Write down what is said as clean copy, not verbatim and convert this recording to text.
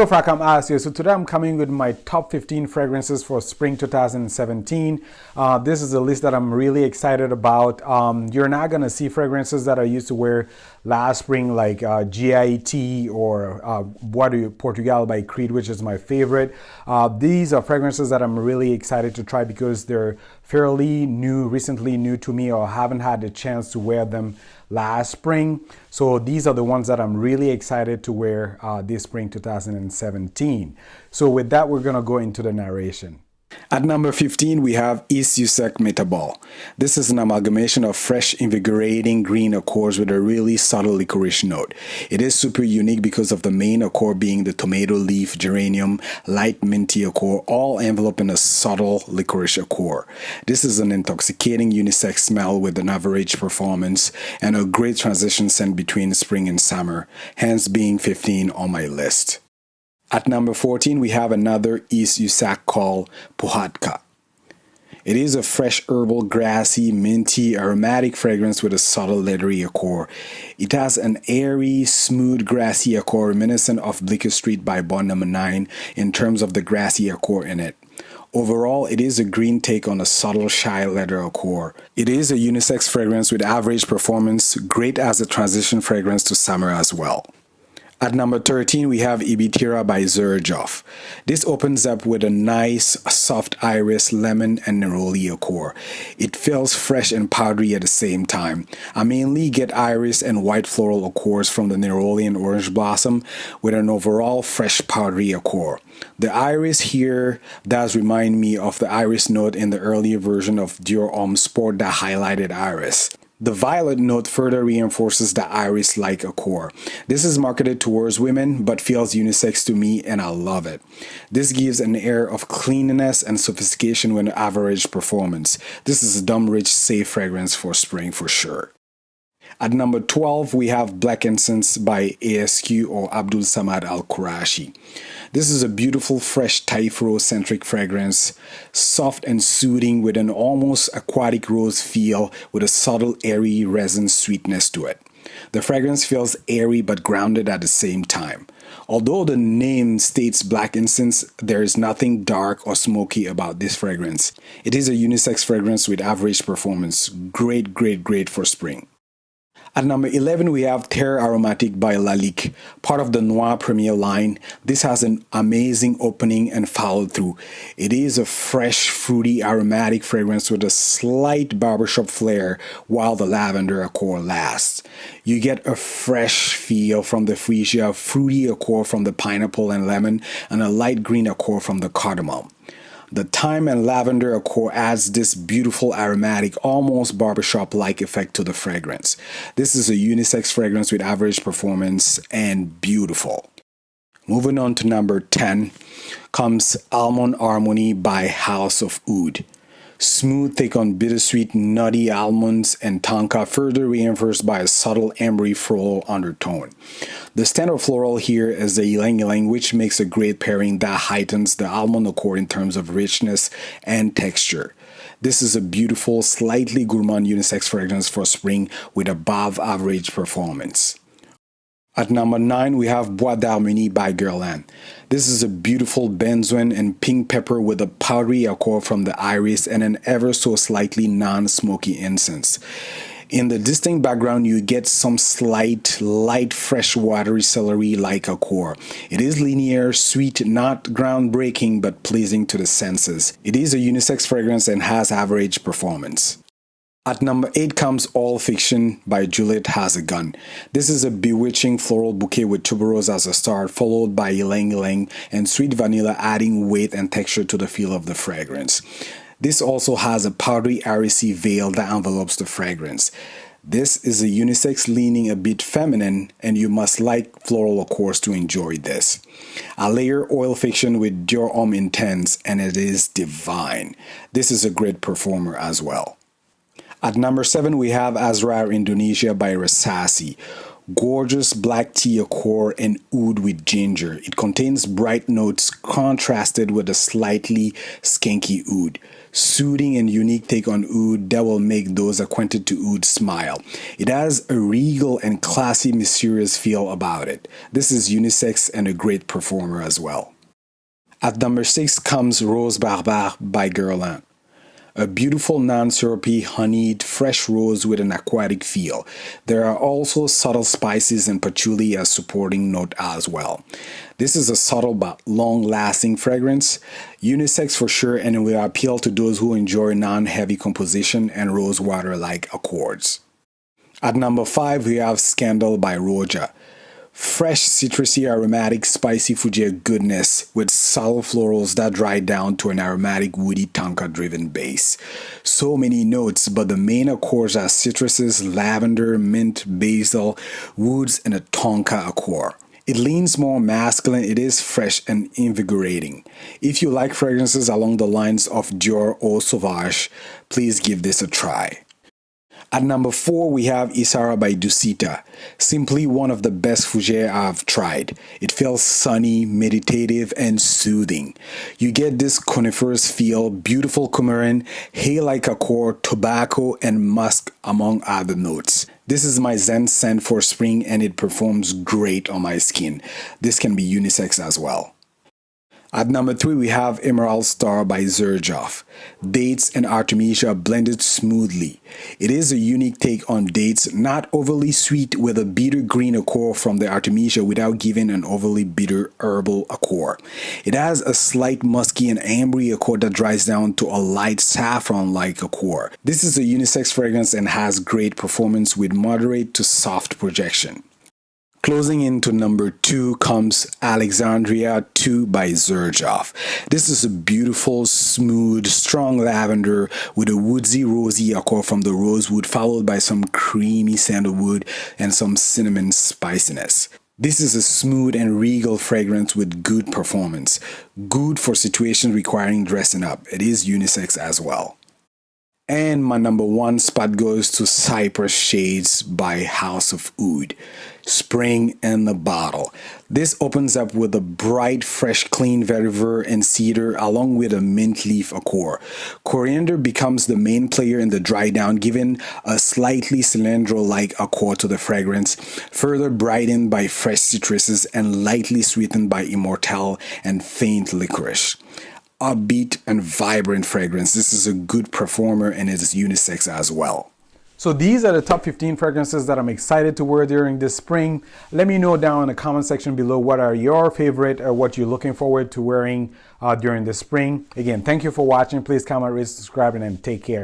Yo, Frack, I'm Asio. So today I'm coming with my top 15 fragrances for spring 2017. This is a list that I'm really excited about. You're not going to see fragrances that I used to wear last spring like GIT or Portugal by Creed, which is my favorite. These are fragrances that I'm really excited to try because they're fairly new, recently new to me, or haven't had the chance to wear them last spring. So these are the ones that I'm really excited to wear this spring 2017. So with that, we're going to go into the narration. At number 15, we have Sec Metaball. This is an amalgamation of fresh, invigorating green accords with a really subtle licorice note. It is super unique because of the main accord being the tomato leaf, geranium, light minty accord, all enveloped in a subtle licorice accord. This is an intoxicating unisex smell with an average performance and a great transition scent between spring and summer, hence being 15 on my list. At number 14, we have another Sec called Podcap. It is a fresh, herbal, grassy, minty, aromatic fragrance with a subtle leathery accord. It has an airy, smooth, grassy accord reminiscent of Bleecker Street by Bond No. 9 in terms of the grassy accord in it. Overall, it is a green take on a subtle, shy leather accord. It is a unisex fragrance with average performance, great as a transition fragrance to summer as well. At number 13, we have Terra by Zerjoff. This opens up with a nice, soft iris, lemon, and neroli accord. It feels fresh and powdery at the same time. I mainly get iris and white floral accords from the neroli and orange blossom with an overall fresh, powdery accord. The iris here does remind me of the iris note in the earlier version of Dior Homme Sport, that highlighted iris. The violet note further reinforces the iris-like accord. This is marketed towards women but feels unisex to me and I love it. This gives an air of cleanliness and sophistication with average performance. This is a dumb rich safe fragrance for spring for sure. At number 12, we have Blackened Sense by ASQ or Abdul Samad Al Qurashi. This is a beautiful, fresh, Taifro-centric fragrance, soft and soothing with an almost aquatic rose feel with a subtle, airy resin sweetness to it. The fragrance feels airy but grounded at the same time. Although the name states Blackened Sense, there is nothing dark or smoky about this fragrance. It is a unisex fragrance with average performance. Great, great, great for spring. At number 11, we have Terra Aromatic by Lalique, part of the Noir Premier line. This has an amazing opening and follow through. It is a fresh, fruity, aromatic fragrance with a slight barbershop flair while the lavender accord lasts. You get a fresh feel from the freesia, fruity accord from the pineapple and lemon, and a light green accord from the cardamom. The thyme and lavender accord adds this beautiful aromatic, almost barbershop-like effect to the fragrance. This is a unisex fragrance with average performance and beautiful. Moving on to number 10 comes Almond Armani by House of Oud. Smooth take on bittersweet, nutty almonds and tonka, further reinforced by a subtle ambery floral undertone. The standard floral here is the ylang ylang, which makes a great pairing that heightens the almond accord in terms of richness and texture. This is a beautiful, slightly gourmand unisex fragrance for spring with above average performance. At number 9, we have Bois d'Harmonie by Guerlain. This is a beautiful benzoin and pink pepper with a powdery accord from the iris and an ever so slightly non-smoky incense. In the distinct background, you get some slight, light, fresh, watery celery-like accord. It is linear, sweet, not groundbreaking, but pleasing to the senses. It is a unisex fragrance and has average performance. At number 8 comes All Fiction by Juliet Has a Gun. This is a bewitching floral bouquet with tuberose as a start, followed by ylang ylang and sweet vanilla, adding weight and texture to the feel of the fragrance. This also has a powdery irisy veil that envelopes the fragrance. This is a unisex leaning a bit feminine, and you must like floral accords to enjoy this. I layer Oil Fiction with Dior Homme Intense and it is divine. This is a great performer as well. At number 7, we have Rare Indonesia by Rasasi. Gorgeous black tea accord and oud with ginger. It contains bright notes contrasted with a slightly skanky oud. Soothing and unique take on oud that will make those acquainted to oud smile. It has a regal and classy, mysterious feel about it. This is unisex and a great performer as well. At number 6 comes Rose Barbare by Guerlain. A beautiful non-syrupy, honeyed, fresh rose with an aquatic feel. There are also subtle spices and patchouli as supporting note as well. This is a subtle but long-lasting fragrance, unisex for sure, and it will appeal to those who enjoy non-heavy composition and rosewater-like accords. At number 5, we have Scandal by Rocha. Fresh, citrusy, aromatic, spicy Fujian goodness with subtle florals that dry down to an aromatic, woody, tonka-driven base. So many notes, but the main accords are citruses, lavender, mint, basil, woods, and a tonka accord. It leans more masculine, it is fresh and invigorating. If you like fragrances along the lines of Dior Eau Sauvage, please give this a try. At number 4, we have Isara by Dusita. Simply one of the best fougères I've tried. It feels sunny, meditative, and soothing. You get this coniferous feel, beautiful coumarin, hay-like accord, tobacco, and musk, among other notes. This is my Zen scent for spring, and it performs great on my skin. This can be unisex as well. At number 3, we have Emerald Star by Xerjoff. Dates and Artemisia blended smoothly. It is a unique take on dates, not overly sweet with a bitter green accord from the Artemisia without giving an overly bitter herbal accord. It has a slight musky and ambery accord that dries down to a light saffron-like accord. This is a unisex fragrance and has great performance with moderate to soft projection. Closing into number 2 comes Alexandria 2 by Xerjoff. This is a beautiful, smooth, strong lavender with a woodsy, rosy accord from the rosewood, followed by some creamy sandalwood and some cinnamon spiciness. This is a smooth and regal fragrance with good performance. Good for situations requiring dressing up. It is unisex as well. And my number 1 spot goes to Cypress Shades by House of Oud. Spring in the bottle. This opens up with a bright, fresh, clean vetiver and cedar along with a mint leaf accord. Coriander becomes the main player in the dry down, giving a slightly cylindro-like accord to the fragrance, further brightened by fresh citruses and lightly sweetened by immortelle and faint licorice. Upbeat and vibrant fragrance. This is a good performer and it is unisex as well. So these are the top 15 fragrances that I'm excited to wear during this spring. Let me know down in the comment section below what are your favorite or what you're looking forward to wearing during the spring. Again, thank you for watching. Please comment, rate, subscribe, and then take care.